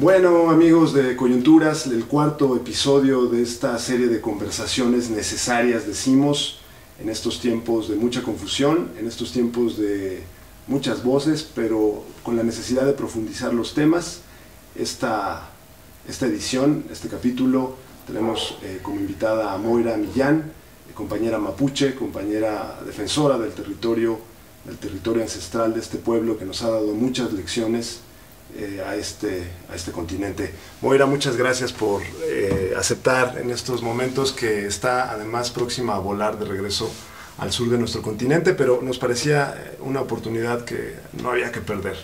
Bueno, amigos de Coyunturas, el cuarto episodio de esta serie de conversaciones necesarias, decimos, en estos tiempos de mucha confusión, en estos tiempos de muchas voces, pero con la necesidad de profundizar los temas. Esta edición, este capítulo, tenemos como invitada a Moira Millán, compañera mapuche, compañera defensora del territorio ancestral de este pueblo, que nos ha dado muchas lecciones a este continente. Moira, muchas gracias por aceptar en estos momentos, que está además próxima a volar de regreso al sur de nuestro continente, pero nos parecía una oportunidad que no había que perder.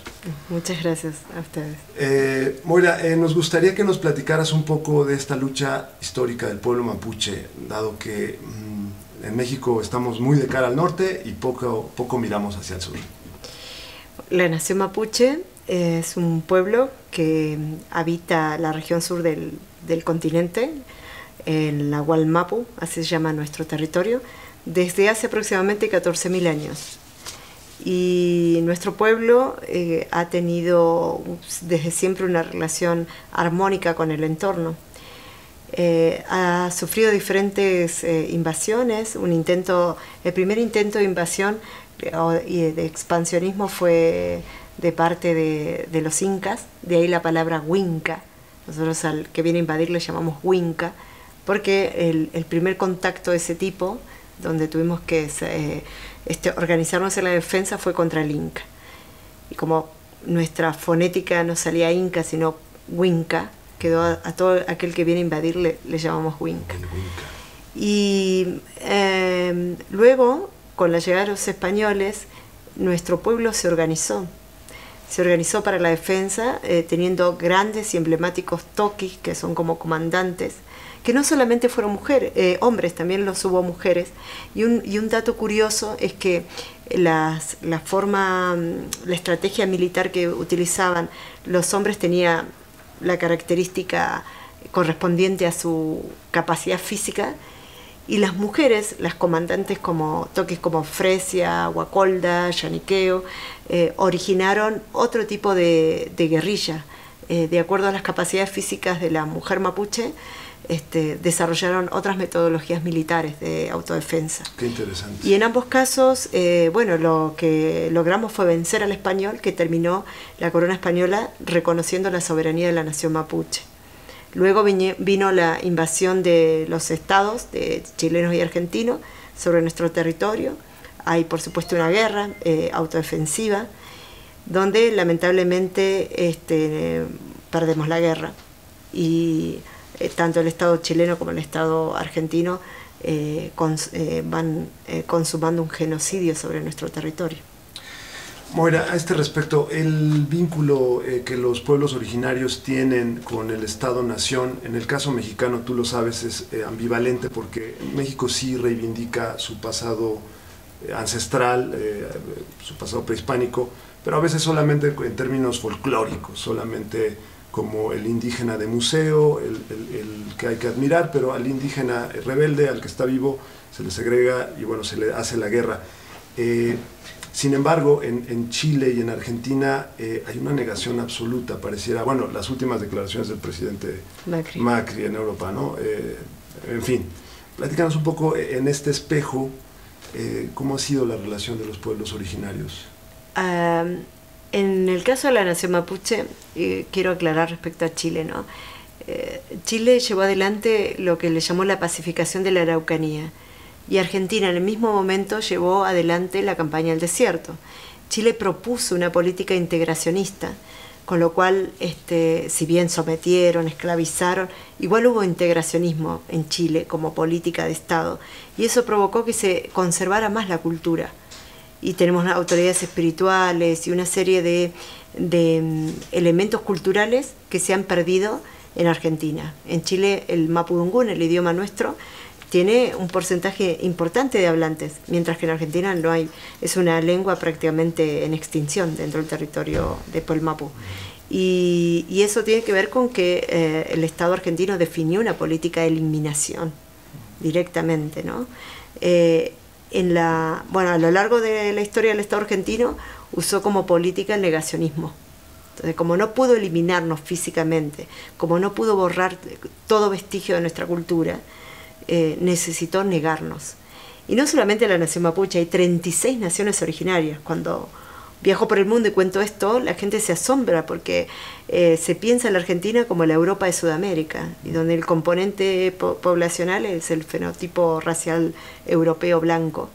Muchas gracias a ustedes. Moira, nos gustaría que nos platicaras un poco de esta lucha histórica del pueblo mapuche, dado que en México estamos muy de cara al norte y poco miramos hacia el sur. La nación mapuche es un pueblo que habita la región sur del continente, en la Wallmapu, así se llama nuestro territorio, desde hace aproximadamente 14.000 años. Y nuestro pueblo ha tenido desde siempre una relación armónica con el entorno. Ha sufrido diferentes invasiones. El primer intento de invasión y de expansionismo fue de parte de los incas, de ahí la palabra Huinca. Nosotros al que viene a invadir le llamamos Huinca, porque el primer contacto de ese tipo, donde tuvimos que organizarnos en la defensa, fue contra el Inca. Y como nuestra fonética no salía Inca, sino Huinca, quedó a todo aquel que viene a invadir le llamamos Huinca. Y luego, con la llegada de los españoles, nuestro pueblo se organizó para la defensa, teniendo grandes y emblemáticos toquis, que son como comandantes, que no solamente fueron hombres, también los hubo mujeres. Y un dato curioso es que la estrategia militar que utilizaban los hombres tenía la característica correspondiente a su capacidad física, y las mujeres, las comandantes toques como Fresia, Guacolda, Yaniqueo, originaron otro tipo de guerrilla. De acuerdo a las capacidades físicas de la mujer mapuche, desarrollaron otras metodologías militares de autodefensa. Qué interesante. Y en ambos casos, lo que logramos fue vencer al español, que terminó la corona española reconociendo la soberanía de la nación mapuche. Luego vino la invasión de los estados, de chilenos y argentinos, sobre nuestro territorio. Hay, por supuesto, una guerra autodefensiva, donde lamentablemente perdemos la guerra. Y tanto el Estado chileno como el Estado argentino van consumando un genocidio sobre nuestro territorio. Moira, a este respecto, el vínculo que los pueblos originarios tienen con el Estado-Nación, en el caso mexicano, tú lo sabes, es ambivalente, porque México sí reivindica su pasado ancestral, su pasado prehispánico, pero a veces solamente en términos folclóricos, solamente como el indígena de museo, el que hay que admirar, pero al indígena rebelde, al que está vivo, se le segrega y bueno, se le hace la guerra. Sin embargo, en Chile y en Argentina hay una negación absoluta, pareciera, bueno, las últimas declaraciones del presidente Macri en Europa, ¿no? En fin, platícanos un poco en este espejo, ¿cómo ha sido la relación de los pueblos originarios? En el caso de la nación mapuche, quiero aclarar respecto a Chile, ¿no? Chile llevó adelante lo que le llamó la pacificación de la Araucanía, y Argentina en el mismo momento llevó adelante la campaña del desierto. Chile propuso una política integracionista, con lo cual, si bien sometieron, esclavizaron, igual hubo integracionismo en Chile como política de Estado, y eso provocó que se conservara más la cultura. Y tenemos autoridades espirituales y una serie de elementos culturales que se han perdido en Argentina. En Chile el mapudungún, el idioma nuestro, tiene un porcentaje importante de hablantes, mientras que en Argentina no hay, es una lengua prácticamente en extinción dentro del territorio de Polmapu. Y eso tiene que ver con que el Estado argentino definió una política de eliminación directamente, ¿no? A lo largo de la historia del Estado argentino usó como política el negacionismo. Entonces, como no pudo eliminarnos físicamente, como no pudo borrar todo vestigio de nuestra cultura, necesitó negarnos. Y no solamente la nación mapuche, hay 36 naciones originarias. Cuando viajo por el mundo y cuento esto, la gente se asombra porque se piensa en la Argentina como la Europa de Sudamérica, y donde el componente poblacional es el fenotipo racial europeo blanco.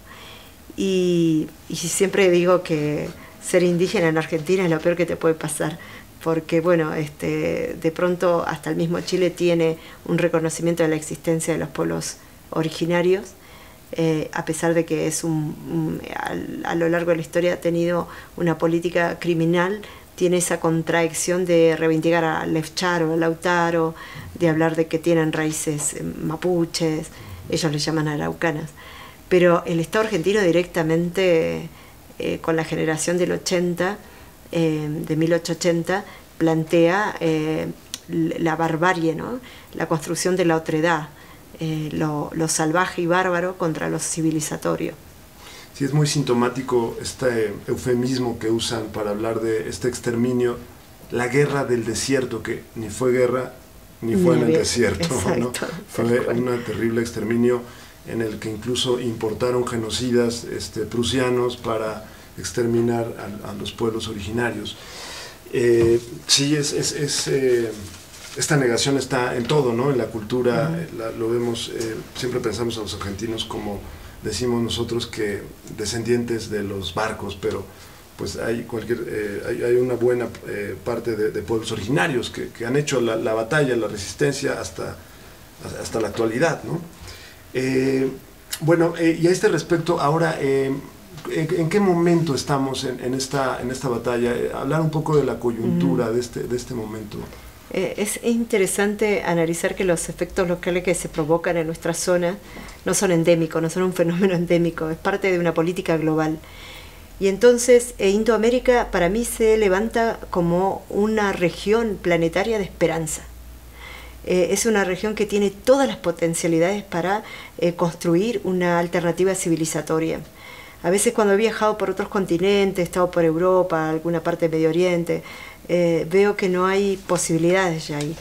Y siempre digo que ser indígena en Argentina es lo peor que te puede pasar, porque bueno, de pronto hasta el mismo Chile tiene un reconocimiento de la existencia de los pueblos originarios, a pesar de que es a lo largo de la historia ha tenido una política criminal, tiene esa contradicción de reivindicar a Lefcharo, a Lautaro, de hablar de que tienen raíces mapuches, ellos le llaman araucanas. Pero el Estado argentino directamente, con la generación del 80, de 1880, plantea la barbarie, ¿no? La construcción de la otredad, lo salvaje y bárbaro contra lo civilizatorio. Sí, es muy sintomático este eufemismo que usan para hablar de este exterminio, la guerra del desierto, que ni fue guerra ni fue en el desierto, ¿no? Fue un terrible exterminio en el que incluso importaron genocidas prusianos para exterminar a los pueblos originarios. Sí, esta negación está en todo, ¿no? En la cultura, lo vemos, siempre pensamos a los argentinos como decimos nosotros, que descendientes de los barcos, pero pues hay una buena parte de pueblos originarios que han hecho la batalla, la resistencia hasta la actualidad, ¿no? Bueno, y a este respecto, ahora, ¿en qué momento estamos en esta batalla? Hablar un poco de la coyuntura de este momento. Es interesante analizar que los efectos locales que se provocan en nuestra zona no son endémicos, no son un fenómeno endémico, es parte de una política global. Y entonces Indoamérica para mí se levanta como una región planetaria de esperanza. Es una región que tiene todas las potencialidades para construir una alternativa civilizatoria. A veces cuando he viajado por otros continentes, he estado por Europa, alguna parte de Medio Oriente, veo que no hay posibilidades ya ahí.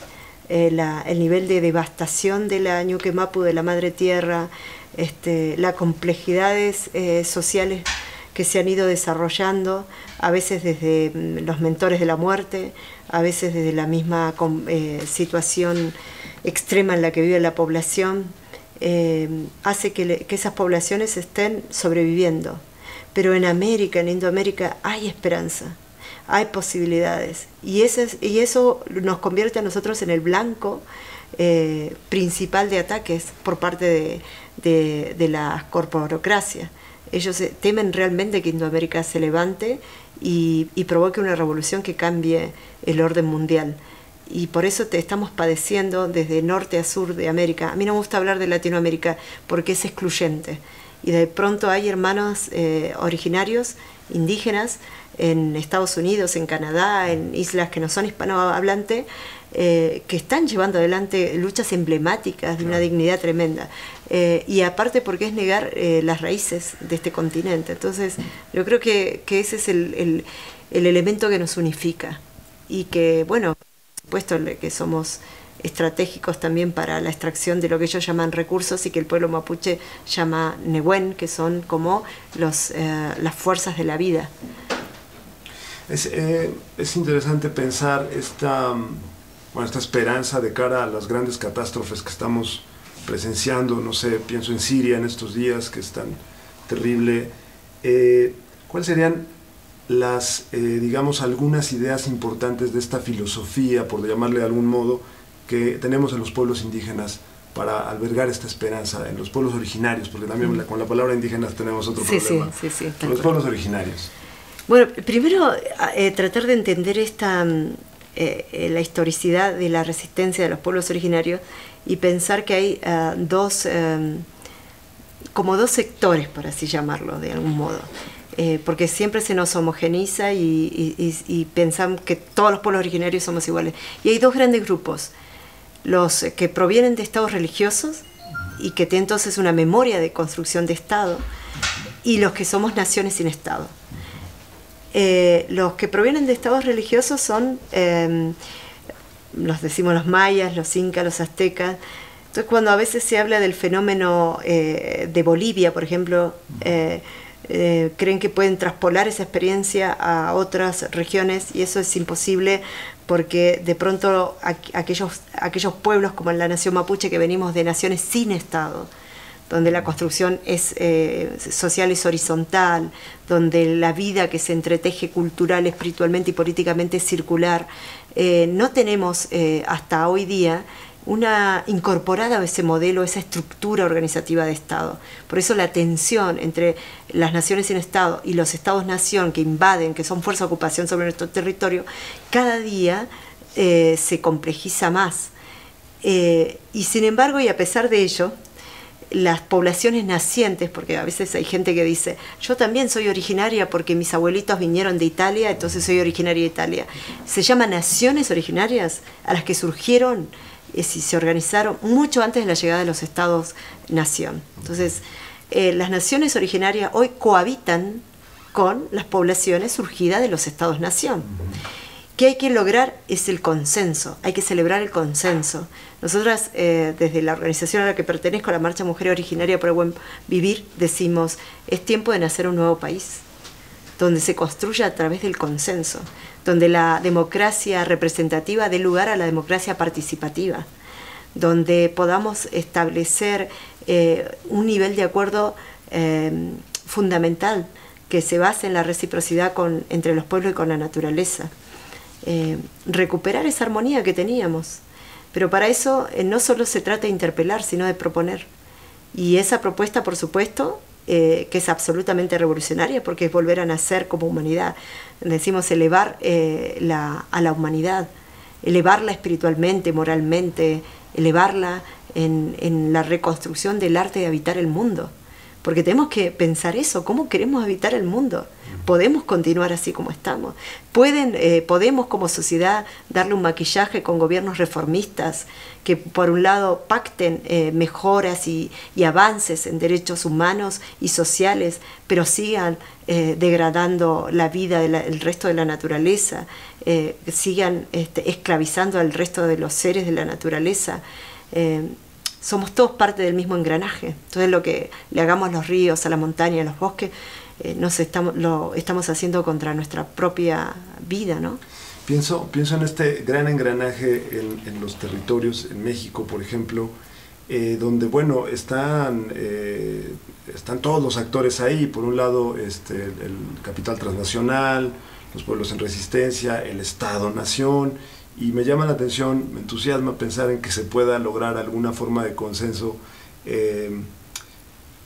El nivel de devastación de la Ñuque Mapu, de la madre tierra, las complejidades sociales que se han ido desarrollando, a veces desde los mentores de la muerte, a veces desde la misma situación extrema en la que vive la población, hace que esas poblaciones estén sobreviviendo. Pero en América, en Indoamérica, hay esperanza, hay posibilidades, y eso nos convierte a nosotros en el blanco principal de ataques por parte de la corporocracia. Ellos temen realmente que Indoamérica se levante y provoque una revolución que cambie el orden mundial. Y por eso estamos padeciendo desde norte a sur de América. A mí no me gusta hablar de Latinoamérica porque es excluyente. Y de pronto hay hermanos originarios, indígenas, en Estados Unidos, en Canadá, en islas que no son hispanohablantes, que están llevando adelante luchas emblemáticas de una dignidad tremenda. Y aparte porque es negar las raíces de este continente. Entonces yo creo que ese es el elemento que nos unifica. Y que, bueno, por supuesto que somos estratégicos también para la extracción de lo que ellos llaman recursos y que el pueblo mapuche llama Nehuen, que son como las fuerzas de la vida. Es interesante pensar esta esperanza de cara a las grandes catástrofes que estamos presenciando. No sé, pienso en Siria en estos días, que es tan terrible. ¿Cuáles serían digamos, algunas ideas importantes de esta filosofía, por llamarle de algún modo, que tenemos en los pueblos indígenas para albergar esta esperanza en los pueblos originarios? Porque también con la palabra indígenas tenemos otro problema. Sí, los pueblos originarios. Bueno, primero tratar de entender la historicidad de la resistencia de los pueblos originarios y pensar que hay como dos sectores, por así llamarlo, de algún modo. Porque siempre se nos homogeniza y pensamos que todos los pueblos originarios somos iguales. Y hay dos grandes grupos: los que provienen de estados religiosos y que tienen entonces una memoria de construcción de Estado, y los que somos naciones sin Estado. Los que provienen de estados religiosos son, los decimos los mayas, los incas, los aztecas. Entonces, cuando a veces se habla del fenómeno de Bolivia, por ejemplo, creen que pueden traspolar esa experiencia a otras regiones, y eso es imposible, porque de pronto aquellos pueblos como la nación mapuche, que venimos de naciones sin Estado, donde la construcción es social, es horizontal, donde la vida que se entreteje cultural, espiritualmente y políticamente es circular, no tenemos hasta hoy día incorporada ese modelo, esa estructura organizativa de Estado. Por eso la tensión entre las naciones sin Estado y los Estados-nación que invaden, que son fuerza de ocupación sobre nuestro territorio, cada día se complejiza más. Y sin embargo, y a pesar de ello, las poblaciones nacientes, porque a veces hay gente que dice, yo también soy originaria porque mis abuelitos vinieron de Italia, entonces soy originaria de Italia. Se llaman naciones originarias a las que surgieron y se organizaron mucho antes de la llegada de los Estados-nación. Entonces, las naciones originarias hoy cohabitan con las poblaciones surgidas de los Estados-nación. ¿Qué hay que lograr? Es el consenso, hay que celebrar el consenso. Nosotras, desde la organización a la que pertenezco, la Marcha Mujer Originaria por el Buen Vivir, decimos, es tiempo de nacer un nuevo país, donde se construya a través del consenso, donde la democracia representativa dé lugar a la democracia participativa, donde podamos establecer un nivel de acuerdo fundamental que se base en la reciprocidad entre los pueblos y con la naturaleza. Recuperar esa armonía que teníamos. Pero para eso no solo se trata de interpelar, sino de proponer. Y esa propuesta, por supuesto, que es absolutamente revolucionaria, porque es volver a nacer como humanidad. Decimos elevar a la humanidad, elevarla espiritualmente, moralmente, elevarla en la reconstrucción del arte de habitar el mundo. Porque tenemos que pensar eso, ¿cómo queremos habitar el mundo? ¿Podemos continuar así como estamos? ¿Podemos como sociedad darle un maquillaje con gobiernos reformistas que por un lado pacten mejoras y avances en derechos humanos y sociales, pero sigan degradando la vida del resto de la naturaleza, sigan esclavizando al resto de los seres de la naturaleza? Somos todos parte del mismo engranaje. Entonces lo que le hagamos a los ríos, a la montaña, a los bosques, lo estamos haciendo contra nuestra propia vida, ¿no? Pienso en este gran engranaje en los territorios, en México, por ejemplo, donde, bueno, están todos los actores ahí. Por un lado, el capital transnacional, los pueblos en resistencia, el Estado-nación. Y me llama la atención, me entusiasma pensar en que se pueda lograr alguna forma de consenso.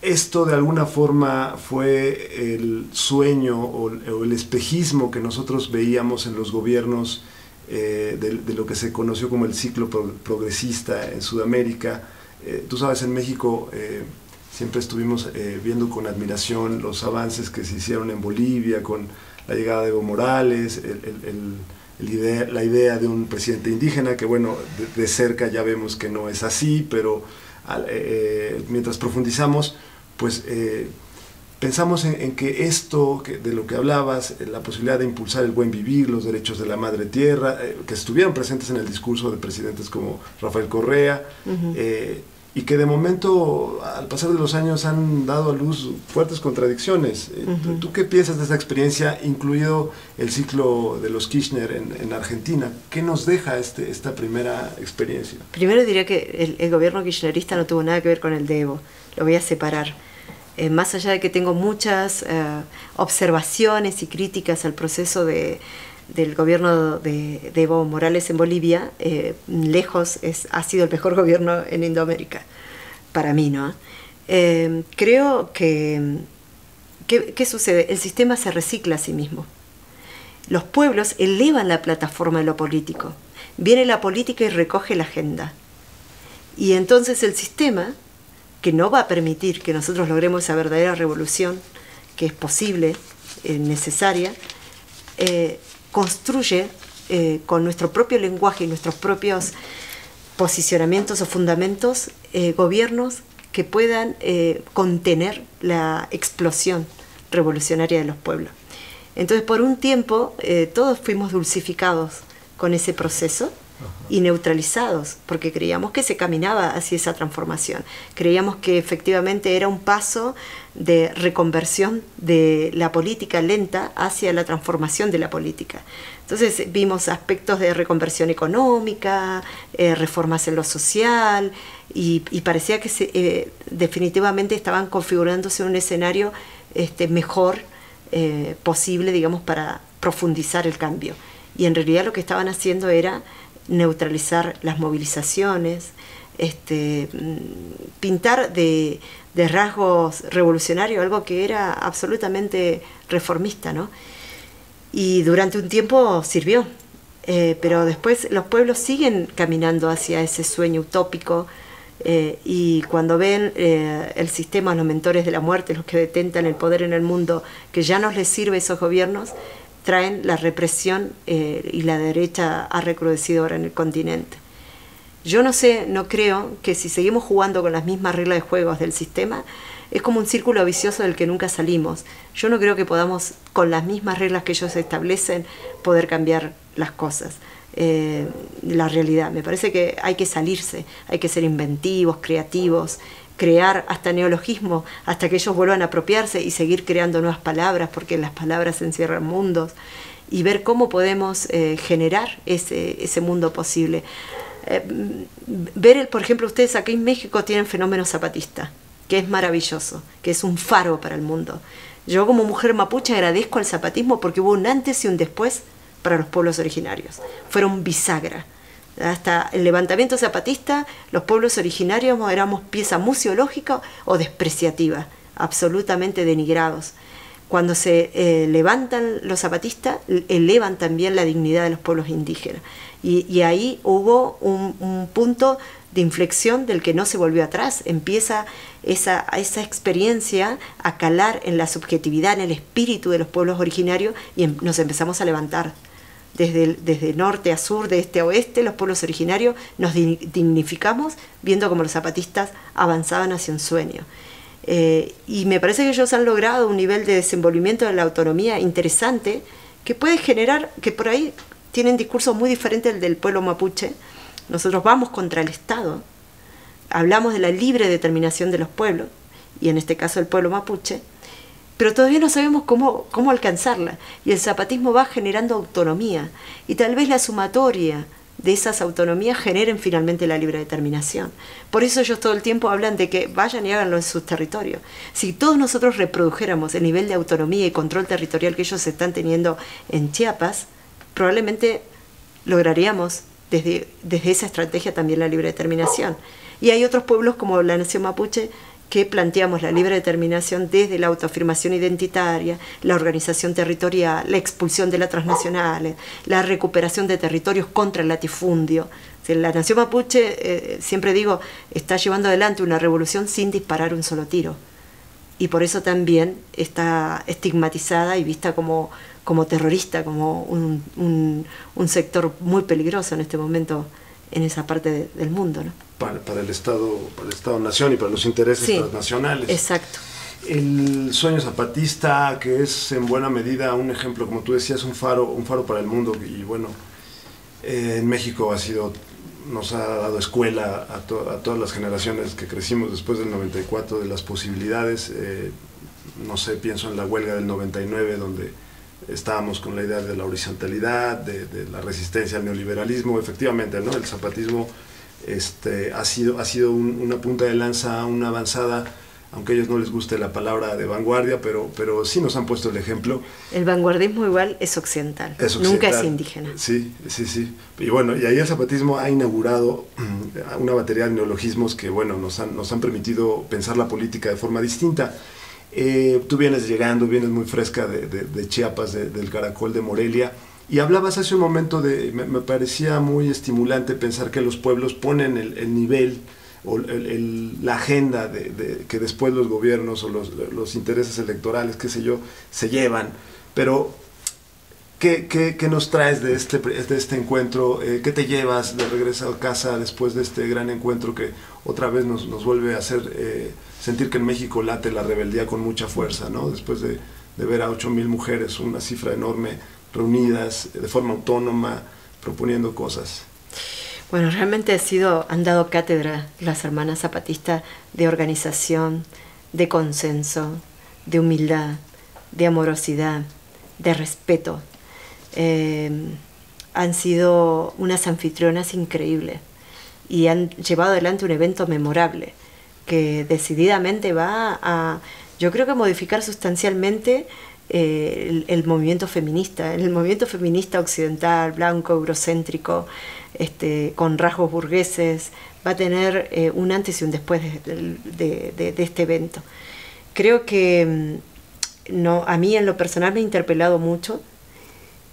Esto de alguna forma fue el sueño o el espejismo que nosotros veíamos en los gobiernos de lo que se conoció como el ciclo progresista en Sudamérica. Tú sabes, en México siempre estuvimos viendo con admiración los avances que se hicieron en Bolivia con la llegada de Evo Morales, la idea de un presidente indígena, que bueno, de cerca ya vemos que no es así, pero mientras profundizamos, pues pensamos en que esto de lo que hablabas, la posibilidad de impulsar el buen vivir, los derechos de la madre tierra, que estuvieron presentes en el discurso de presidentes como Rafael Correa, y que de momento, al pasar de los años, han dado a luz fuertes contradicciones. ¿Tú qué piensas de esa experiencia, incluido el ciclo de los Kirchner en Argentina? ¿Qué nos deja esta primera experiencia? Primero diría que el gobierno kirchnerista no tuvo nada que ver con el de Evo. Lo voy a separar. Más allá de que tengo muchas observaciones y críticas al proceso del gobierno de Evo Morales en Bolivia, lejos ha sido el mejor gobierno en Indoamérica, para mí, ¿no? Creo que ¿qué sucede? El sistema se recicla a sí mismo. Los pueblos elevan la plataforma de lo político. Viene la política y recoge la agenda. Y entonces el sistema, que no va a permitir que nosotros logremos esa verdadera revolución, que es posible, necesaria, construye con nuestro propio lenguaje y nuestros propios posicionamientos o fundamentos gobiernos que puedan contener la explosión revolucionaria de los pueblos. Entonces, por un tiempo, todos fuimos dulcificados con ese proceso y neutralizados, porque creíamos que se caminaba hacia esa transformación. Creíamos que efectivamente era un paso de reconversión de la política lenta hacia la transformación de la política. Entonces vimos aspectos de reconversión económica, reformas en lo social, y parecía que definitivamente estaban configurándose un escenario mejor posible, digamos, para profundizar el cambio. Y en realidad lo que estaban haciendo era neutralizar las movilizaciones, pintar de rasgos revolucionarios algo que era absolutamente reformista, ¿no? Y durante un tiempo sirvió, pero después los pueblos siguen caminando hacia ese sueño utópico, y cuando ven el sistema, los mentores de la muerte, los que detentan el poder en el mundo, que ya no les sirve esos gobiernos, traen la represión, y la derecha ha recrudecido ahora en el continente. Yo no sé, no creo que si seguimos jugando con las mismas reglas de juego del sistema, es como un círculo vicioso del que nunca salimos. Yo no creo que podamos, con las mismas reglas que ellos establecen, poder cambiar las cosas, la realidad. Me parece que hay que salirse, hay que ser inventivos, creativos, crear hasta neologismo, hasta que ellos vuelvan a apropiarse y seguir creando nuevas palabras, porque en las palabras encierran mundos, y ver cómo podemos generar ese mundo posible. Por ejemplo, ustedes aquí en México tienen Fenómeno Zapatista, que es maravilloso, que es un faro para el mundo. Yo como mujer mapuche agradezco al zapatismo porque hubo un antes y un después para los pueblos originarios. Fueron bisagra. Hasta el levantamiento zapatista, los pueblos originarios éramos pieza museológica o despreciativa, absolutamente denigrados. Cuando se levantan los zapatistas, elevan también la dignidad de los pueblos indígenas. Y ahí hubo un punto de inflexión del que no se volvió atrás. Empieza esa experiencia a calar en la subjetividad, en el espíritu de los pueblos originarios, y nos empezamos a levantar. Desde norte a sur, de este a oeste, los pueblos originarios nos dignificamos viendo cómo los zapatistas avanzaban hacia un sueño. Y me parece que ellos han logrado un nivel de desenvolvimiento de la autonomía interesante, que puede generar, que por ahí tienen discursos muy diferentes del pueblo mapuche. Nosotros vamos contra el Estado, hablamos de la libre determinación de los pueblos, y en este caso el pueblo mapuche, pero todavía no sabemos cómo alcanzarla, y el zapatismo va generando autonomía, y tal vez la sumatoria de esas autonomías generen finalmente la libre determinación. Por eso ellos todo el tiempo hablan de que vayan y háganlo en sus territorios. Si todos nosotros reprodujéramos el nivel de autonomía y control territorial que ellos están teniendo en Chiapas, probablemente lograríamos desde esa estrategia también la libre determinación. Y hay otros pueblos como la nación mapuche que planteamos la libre determinación desde la autoafirmación identitaria, la organización territorial, la expulsión de las transnacionales, la recuperación de territorios contra el latifundio. O sea, la nación mapuche, siempre digo, está llevando adelante una revolución sin disparar un solo tiro. Y por eso también está estigmatizada y vista como terrorista, como un sector muy peligroso en este momento en esa parte del mundo, ¿no? Para el Estado-Nación y para los intereses transnacionales. Exacto. El sueño zapatista, que es en buena medida un ejemplo, como tú decías, un faro para el mundo, y bueno, en México nos ha dado escuela a todas las generaciones que crecimos después del 94 de las posibilidades. No sé, pienso en la huelga del 99, donde estábamos con la idea de la horizontalidad, de la resistencia al neoliberalismo. Efectivamente, ¿no? El zapatismo ha sido una punta de lanza, una avanzada, aunque a ellos no les guste la palabra de vanguardia, pero sí nos han puesto el ejemplo. El vanguardismo igual es occidental, nunca es indígena. Sí. Y bueno, y ahí el zapatismo ha inaugurado una batería de neologismos que, bueno, nos han permitido pensar la política de forma distinta. Tú vienes muy fresca de Chiapas, del Caracol de Morelia, y hablabas hace un momento me parecía muy estimulante pensar que los pueblos ponen el nivel o la agenda que después los gobiernos o los intereses electorales, qué sé yo, se llevan. Pero ¿Qué nos traes de este encuentro? ¿Qué te llevas de regreso a casa después de este gran encuentro que otra vez nos vuelve a hacer sentir que en México late la rebeldía con mucha fuerza, ¿no? Después de ver a 8,000 mujeres, una cifra enorme, reunidas de forma autónoma, proponiendo cosas. Bueno, realmente han dado cátedra las hermanas zapatistas de organización, de consenso, de humildad, de amorosidad, de respeto. Han sido unas anfitrionas increíbles y han llevado adelante un evento memorable que decididamente va a, yo creo que modificar sustancialmente el movimiento feminista. El movimiento feminista occidental, blanco, eurocéntrico, con rasgos burgueses, va a tener un antes y un después de este evento. Creo que a mí en lo personal me ha interpelado mucho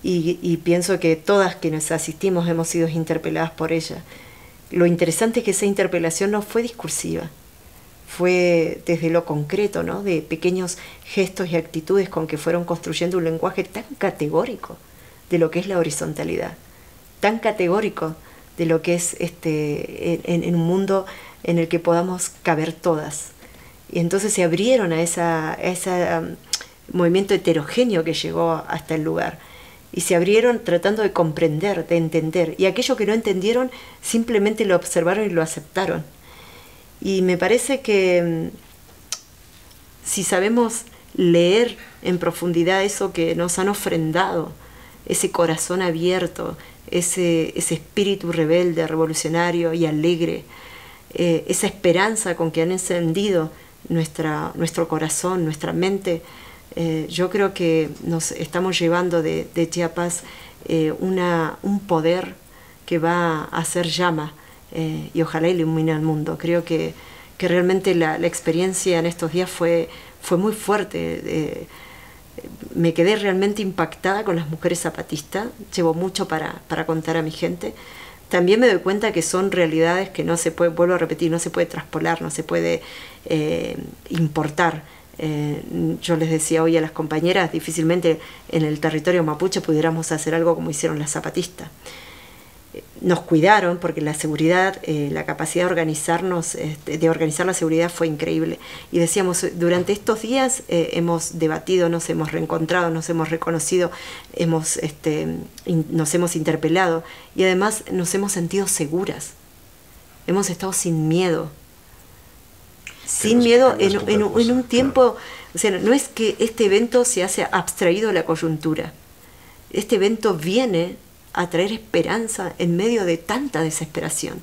y pienso que todas quienes asistimos hemos sido interpeladas por ella. Lo interesante es que esa interpelación no fue discursiva, fue desde lo concreto, ¿no? De pequeños gestos y actitudes con que fueron construyendo un lenguaje tan categórico de lo que es la horizontalidad, tan categórico de lo que es en un mundo en el que podamos caber todas. Y entonces se abrieron a ese movimiento heterogéneo que llegó hasta el lugar. Y se abrieron tratando de comprender, de entender. Y aquello que no entendieron simplemente lo observaron y lo aceptaron. Y me parece que si sabemos leer en profundidad eso que nos han ofrendado, ese corazón abierto, ese espíritu rebelde, revolucionario y alegre, esa esperanza con que han encendido nuestro corazón, nuestra mente, yo creo que nos estamos llevando de Chiapas un poder que va a hacer llama y ojalá ilumine al mundo. Creo que realmente la experiencia en estos días fue muy fuerte. Me quedé realmente impactada con las mujeres zapatistas. Llevo mucho para contar a mi gente. También me doy cuenta que son realidades que no se puede, vuelvo a repetir, no se puede traspolar, no se puede importar. Yo les decía hoy a las compañeras, difícilmente en el territorio mapuche pudiéramos hacer algo como hicieron las zapatistas. Nos cuidaron porque la seguridad, la capacidad de organizarnos, de organizar la seguridad fue increíble. Y decíamos, durante estos días hemos debatido, nos hemos reencontrado, nos hemos reconocido, nos hemos interpelado y además nos hemos sentido seguras. Hemos estado sin miedo. Sin miedo en un tiempo, o sea, no es que este evento se hace abstraído de la coyuntura. Este evento viene a traer esperanza en medio de tanta desesperación.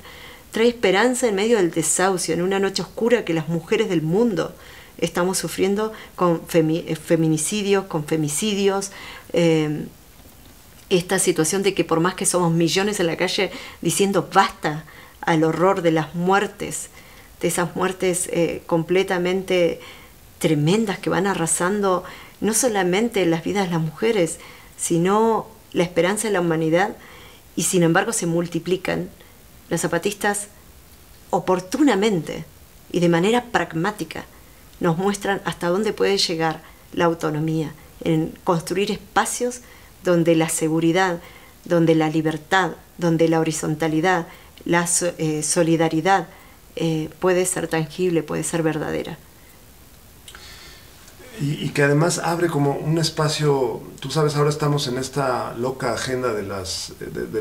Trae esperanza en medio del desahucio, en una noche oscura que las mujeres del mundo estamos sufriendo con feminicidios, con femicidios. Esta situación de que por más que somos millones en la calle diciendo basta al horror de las muertes, de esas muertes completamente tremendas que van arrasando no solamente las vidas de las mujeres, sino la esperanza de la humanidad, y sin embargo se multiplican. Los zapatistas oportunamente y de manera pragmática nos muestran hasta dónde puede llegar la autonomía, en construir espacios donde la seguridad, donde la libertad, donde la horizontalidad, la solidaridad puede ser tangible, puede ser verdadera. Y que además abre como un espacio. Tú sabes, ahora estamos en esta loca agenda de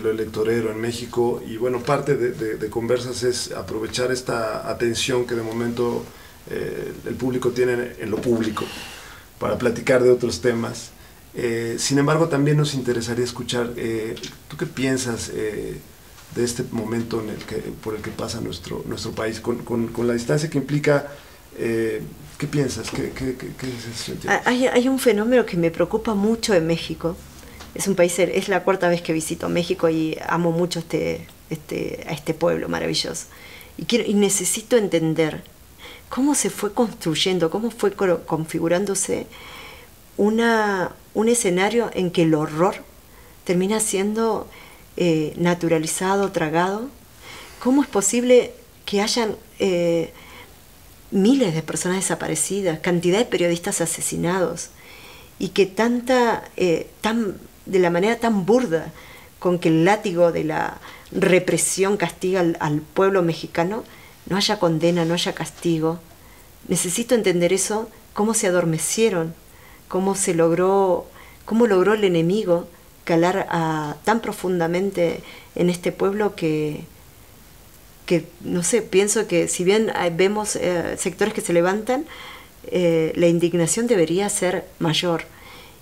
lo electorero en México, y bueno, parte de Conversas es aprovechar esta atención que de momento el público tiene en lo público para platicar de otros temas. Sin embargo, también nos interesaría escuchar, ¿tú qué piensas de este momento por el que pasa nuestro país, con la distancia que implica? ¿Qué piensas? ¿Qué Hay un fenómeno que me preocupa mucho en México. Es un país, es la cuarta vez que visito México y amo mucho a este pueblo maravilloso. Y necesito entender cómo se fue construyendo, cómo fue configurándose un escenario en que el horror termina siendo naturalizado, tragado. ¿Cómo es posible que hayan miles de personas desaparecidas, cantidad de periodistas asesinados, y que tan de la manera tan burda con que el látigo de la represión castiga al pueblo mexicano, no haya condena, no haya castigo. Necesito entender eso, cómo se adormecieron, cómo logró el enemigo calar tan profundamente en este pueblo que no sé, pienso que si bien vemos sectores que se levantan, la indignación debería ser mayor.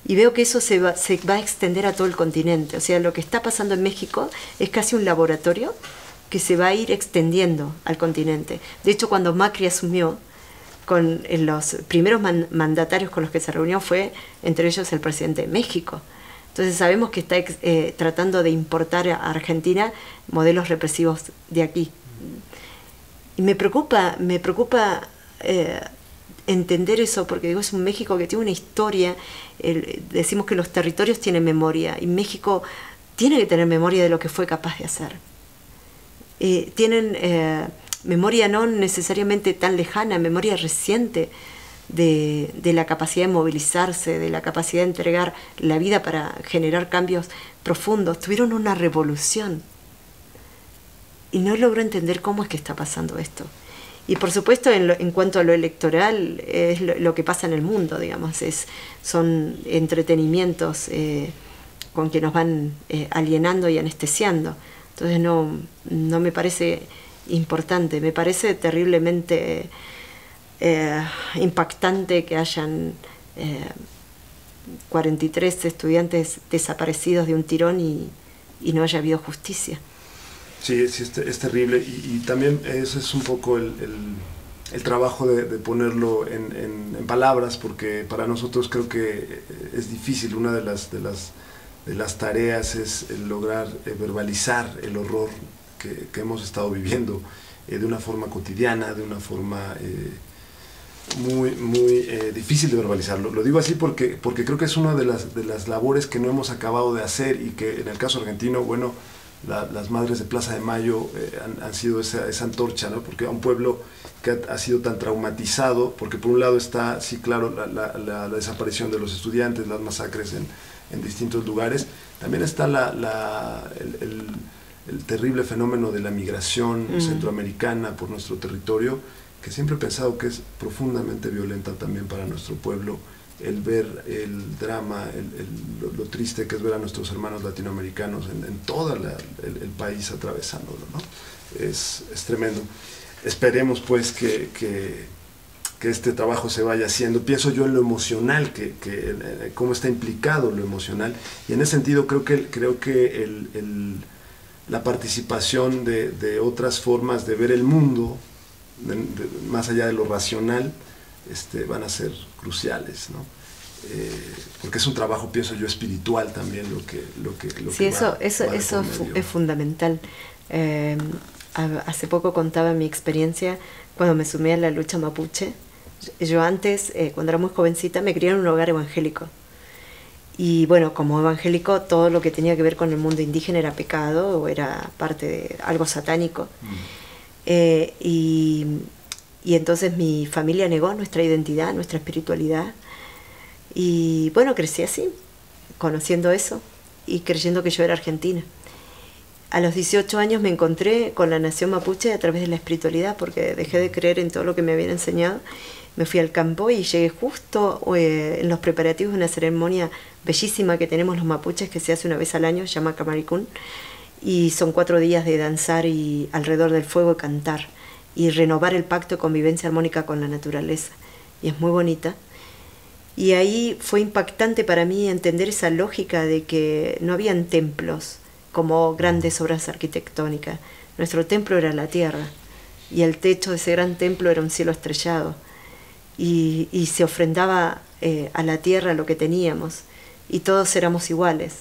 Y veo que eso se va a extender a todo el continente. O sea, lo que está pasando en México es casi un laboratorio que se va a ir extendiendo al continente. De hecho, cuando Macri asumió, los primeros mandatarios con los que se reunió fue, entre ellos, el presidente de México. Entonces sabemos que está tratando de importar a Argentina modelos represivos de aquí. Y me preocupa entender eso, porque digo, es un México que tiene una historia. Decimos que los territorios tienen memoria, y México tiene que tener memoria de lo que fue capaz de hacer. Tienen memoria no necesariamente tan lejana, memoria reciente de la capacidad de movilizarse, de la capacidad de entregar la vida para generar cambios profundos. Tuvieron una revolución y no logro entender cómo es que está pasando esto. Y por supuesto, en cuanto a lo electoral, es lo que pasa en el mundo, digamos, son entretenimientos con que nos van alienando y anestesiando. Entonces no me parece importante, me parece terriblemente impactante que hayan 43 estudiantes desaparecidos de un tirón y no haya habido justicia. Sí, es terrible, y también eso es un poco el trabajo de ponerlo en palabras, porque para nosotros creo que es difícil. Una de las tareas es lograr verbalizar el horror que hemos estado viviendo de una forma cotidiana, de una forma muy difícil de verbalizarlo. Lo digo así porque creo que es una de las labores que no hemos acabado de hacer, y que en el caso argentino, bueno, las madres de Plaza de Mayo han sido esa antorcha, ¿no? Porque a un pueblo que ha sido tan traumatizado, porque por un lado está, sí, claro, la desaparición de los estudiantes, las masacres en distintos lugares, también está el terrible fenómeno de la migración centroamericana por nuestro territorio, que siempre he pensado que es profundamente violenta también para nuestro pueblo, el ver el drama, lo triste que es ver a nuestros hermanos latinoamericanos en todo el país atravesándolo, ¿no? Es tremendo. Esperemos pues que este trabajo se vaya haciendo. Pienso yo en lo emocional, cómo está implicado lo emocional, y en ese sentido creo que la participación de otras formas de ver el mundo, más allá de lo racional, van a ser cruciales, ¿no? Porque es un trabajo, pienso yo, espiritual también lo que sí, eso es fundamental. Hace poco contaba mi experiencia cuando me sumé a la lucha mapuche. Yo antes, cuando era muy jovencita, me crié en un hogar evangélico. Y bueno, como evangélico, todo lo que tenía que ver con el mundo indígena era pecado o era parte de algo satánico. Y entonces mi familia negó nuestra identidad, nuestra espiritualidad. Y bueno, crecí así, conociendo eso y creyendo que yo era argentina. A los 18 años me encontré con la nación mapuche a través de la espiritualidad, porque dejé de creer en todo lo que me habían enseñado. Me fui al campo y llegué justo en los preparativos de una ceremonia bellísima que tenemos los mapuches, que se hace una vez al año, se llama Camaricún, y son 4 días de danzar y alrededor del fuego cantar y renovar el pacto de convivencia armónica con la naturaleza, y es muy bonita. Y ahí fue impactante para mí entender esa lógica de que no habían templos como grandes obras arquitectónicas. Nuestro templo era la tierra, y el techo de ese gran templo era un cielo estrellado, y se ofrendaba a la tierra lo que teníamos, y todos éramos iguales.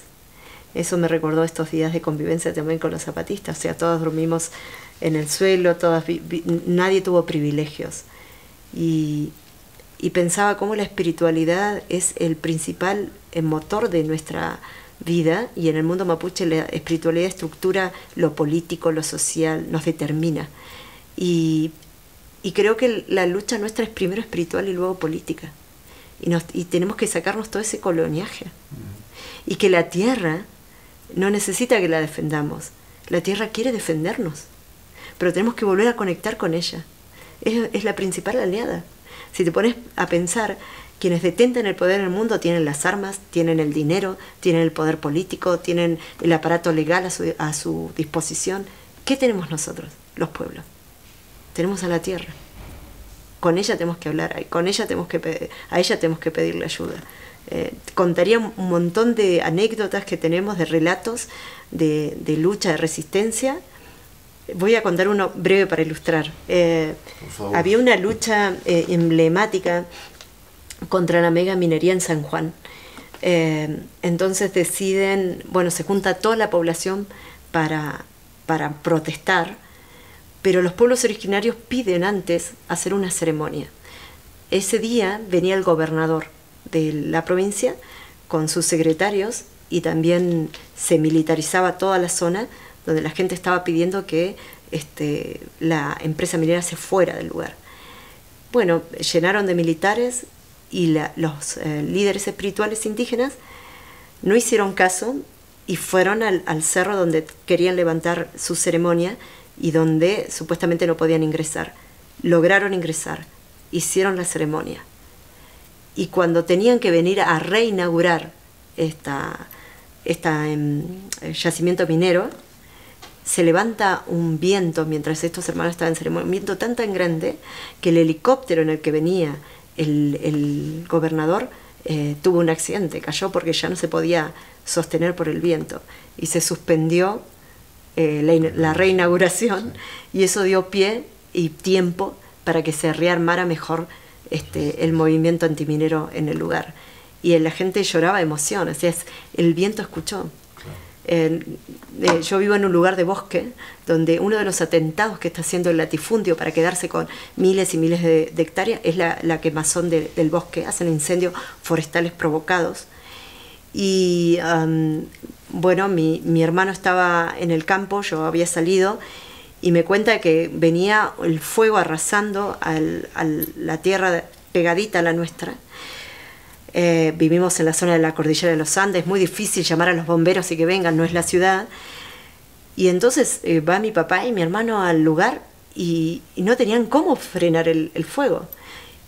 Eso me recordó estos días de convivencia también con los zapatistas. O sea, todos dormimos en el suelo, nadie tuvo privilegios. Y pensaba cómo la espiritualidad es el principal motor de nuestra vida, y en el mundo mapuche la espiritualidad estructura lo político, lo social, nos determina. Y creo que la lucha nuestra es primero espiritual y luego política. y tenemos que sacarnos todo ese coloniaje. Y que la tierra no necesita que la defendamos. La tierra quiere defendernos, pero tenemos que volver a conectar con ella. Es la principal aliada. Si te pones a pensar, quienes detentan el poder en el mundo tienen las armas, tienen el dinero, tienen el poder político, tienen el aparato legal a su disposición. ¿Qué tenemos nosotros, los pueblos? Tenemos a la tierra. Con ella tenemos que hablar, con ella a ella tenemos que pedirle ayuda. Contaría un montón de anécdotas que tenemos, de relatos de lucha, de resistencia. Voy a contar uno breve para ilustrar. Había una lucha emblemática contra la mega minería en San Juan. Entonces deciden, se junta toda la población para protestar, pero los pueblos originarios piden antes hacer una ceremonia. Ese día venía el gobernador de la provincia con sus secretarios y también se militarizaba toda la zona donde la gente estaba pidiendo que la empresa minera se fuera del lugar. Bueno, llenaron de militares y los líderes espirituales indígenas no hicieron caso y fueron al cerro donde querían levantar su ceremonia y donde supuestamente no podían ingresar. Lograron ingresar, hicieron la ceremonia. Y cuando tenían que venir a reinaugurar yacimiento minero, se levanta un viento mientras estos hermanos estaban en ceremonia, un viento tan grande que el helicóptero en el que venía el gobernador tuvo un accidente, cayó porque ya no se podía sostener por el viento y se suspendió la reinauguración, y eso dio pie y tiempo para que se rearmara mejor el movimiento antiminero en el lugar. Y la gente lloraba de emoción, o sea, el viento escuchó. Yo vivo en un lugar de bosque donde uno de los atentados que está haciendo el latifundio para quedarse con miles y miles de hectáreas es la quemazón del bosque. Hacen incendios forestales provocados. Y mi hermano estaba en el campo, yo había salido, y me cuenta que venía el fuego arrasando a la tierra pegadita a la nuestra. Vivimos en la zona de la cordillera de los Andes, es muy difícil llamar a los bomberos y que vengan, no es la ciudad. Y entonces va mi papá y mi hermano al lugar y no tenían cómo frenar el fuego.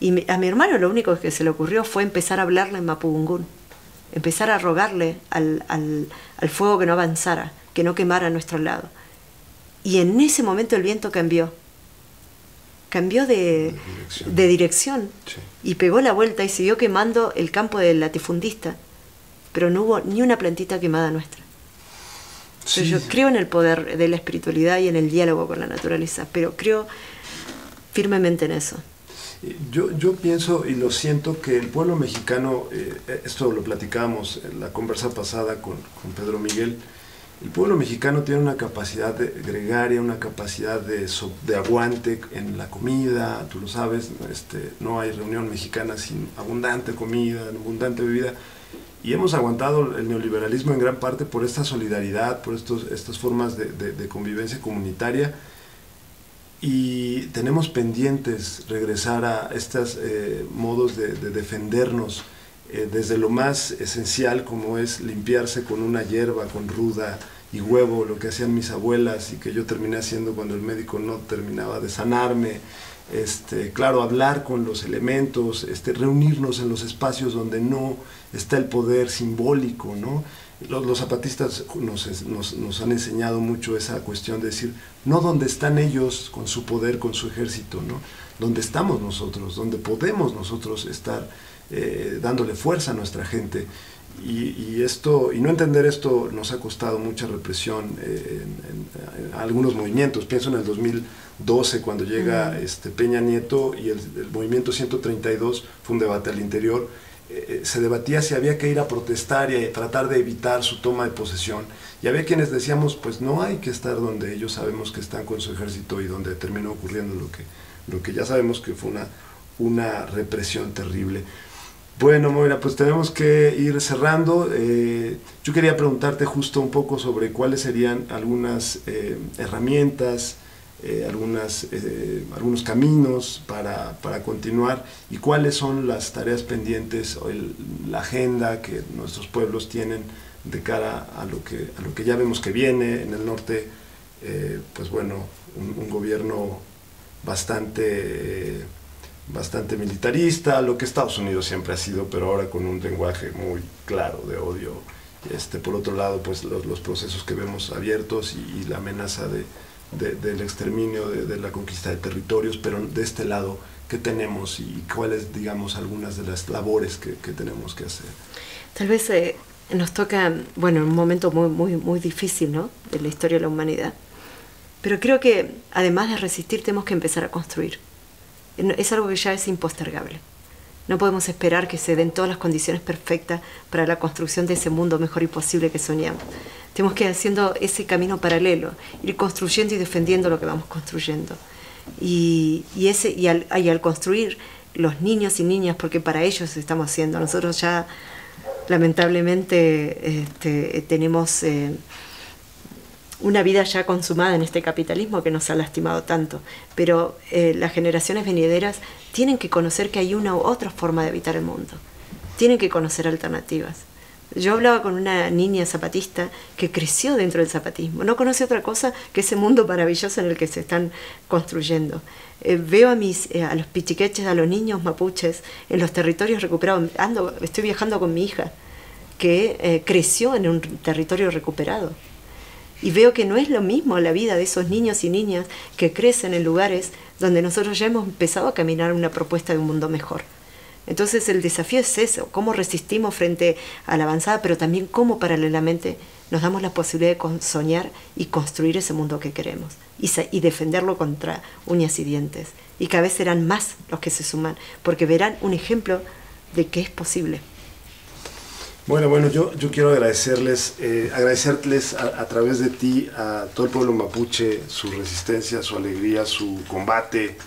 Y a mi hermano lo único que se le ocurrió fue empezar a hablarle en mapudungún, empezar a rogarle al fuego que no avanzara, que no quemara a nuestro lado. Y en ese momento el viento cambió de dirección, sí. Y pegó la vuelta y siguió quemando el campo del latifundista, pero no hubo ni una plantita quemada nuestra. Sí. Yo creo en el poder de la espiritualidad y en el diálogo con la naturaleza, pero creo firmemente en eso. Yo pienso y lo siento que el pueblo mexicano, esto lo platicábamos en la conversa pasada con Pedro Miguel, el pueblo mexicano tiene una capacidad gregaria, una capacidad de aguante en la comida, tú lo sabes, no hay reunión mexicana sin abundante comida, abundante bebida, y hemos aguantado el neoliberalismo en gran parte por esta solidaridad, por estas formas de convivencia comunitaria, y tenemos pendientes regresar a estos modos de defendernos, desde lo más esencial como es limpiarse con una hierba, con ruda y huevo, lo que hacían mis abuelas y que yo terminé haciendo cuando el médico no terminaba de sanarme. Claro, hablar con los elementos, reunirnos en los espacios donde no está el poder simbólico, ¿no? Los zapatistas nos han enseñado mucho esa cuestión de decir, no donde están ellos con su poder, con su ejército, ¿no? Donde estamos nosotros, donde podemos nosotros estar dándole fuerza a nuestra gente. Y no entender esto nos ha costado mucha represión en algunos movimientos. Pienso en el 2012 cuando llega Peña Nieto y el movimiento 132 fue un debate al interior. Se debatía si había que ir a protestar y a tratar de evitar su toma de posesión, y había quienes decíamos pues no hay que estar donde ellos sabemos que están con su ejército y donde terminó ocurriendo lo que ya sabemos que fue una represión terrible. Bueno, Moira, pues tenemos que ir cerrando. Yo quería preguntarte justo un poco sobre cuáles serían algunas herramientas algunos caminos para continuar, y cuáles son las tareas pendientes o la agenda que nuestros pueblos tienen de cara a lo que ya vemos que viene en el norte. Pues bueno, un gobierno bastante militarista, lo que Estados Unidos siempre ha sido, pero ahora con un lenguaje muy claro de odio. Por otro lado, pues los procesos que vemos abiertos y la amenaza del exterminio, de la conquista de territorios, pero de este lado, ¿qué tenemos y cuáles, digamos, algunas de las labores que tenemos que hacer? Tal vez nos toca, bueno, un momento muy difícil, ¿no?, de la historia de la humanidad. Pero creo que además de resistir tenemos que empezar a construir. Es algo que ya es impostergable. No podemos esperar que se den todas las condiciones perfectas para la construcción de ese mundo mejor y posible que soñamos. Tenemos que ir haciendo ese camino paralelo, ir construyendo y defendiendo lo que vamos construyendo. Y al construir, los niños y niñas, porque para ellos estamos haciendo. Nosotros ya lamentablemente tenemos una vida ya consumada en este capitalismo que nos ha lastimado tanto, pero las generaciones venideras tienen que conocer que hay una u otra forma de habitar el mundo, tienen que conocer alternativas. Yo hablaba con una niña zapatista que creció dentro del zapatismo, no conoce otra cosa que ese mundo maravilloso en el que se están construyendo. Veo a los pichiqueches, a los niños mapuches en los territorios recuperados. Estoy viajando con mi hija que creció en un territorio recuperado. Y veo que no es lo mismo la vida de esos niños y niñas que crecen en lugares donde nosotros ya hemos empezado a caminar una propuesta de un mundo mejor. Entonces el desafío es eso, cómo resistimos frente a la avanzada, pero también cómo paralelamente nos damos la posibilidad de soñar y construir ese mundo que queremos y defenderlo contra uñas y dientes. Y cada vez serán más los que se suman, porque verán un ejemplo de que es posible. Bueno, yo quiero agradecerles a través de ti a todo el pueblo mapuche su resistencia, su alegría, su combate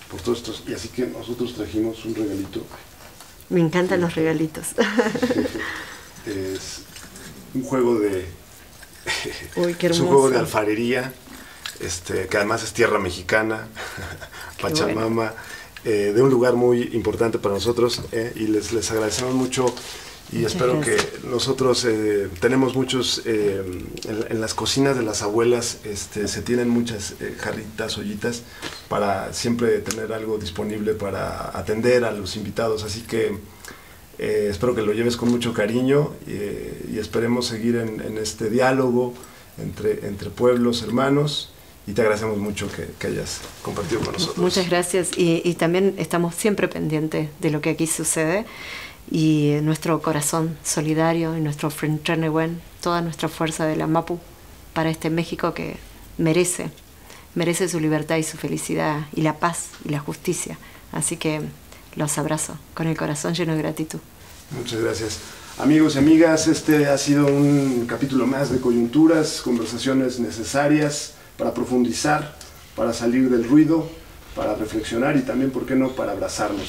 por todos estos, y así que nosotros trajimos un regalito. Me encantan los regalitos. Es un juego de Uy, qué hermoso. es un juego de alfarería, que además es tierra mexicana, Pachamama, bueno. De un lugar muy importante para nosotros, y les agradecemos mucho. Y espero que nosotros tenemos muchos, en las cocinas de las abuelas se tienen muchas jarritas, ollitas, para siempre tener algo disponible para atender a los invitados. Así que espero que lo lleves con mucho cariño y esperemos seguir en este diálogo entre pueblos, hermanos. Y te agradecemos mucho que hayas compartido con nosotros. Muchas gracias. Y también estamos siempre pendientes de lo que aquí sucede. Y nuestro corazón solidario y nuestro Frentenewen, toda nuestra fuerza de la Mapu para este México que merece su libertad y su felicidad y la paz y la justicia. Así que los abrazo con el corazón lleno de gratitud. Muchas gracias. Amigos y amigas, este ha sido un capítulo más de Coyunturas, conversaciones necesarias para profundizar, para salir del ruido, para reflexionar y también, ¿por qué no?, para abrazarnos.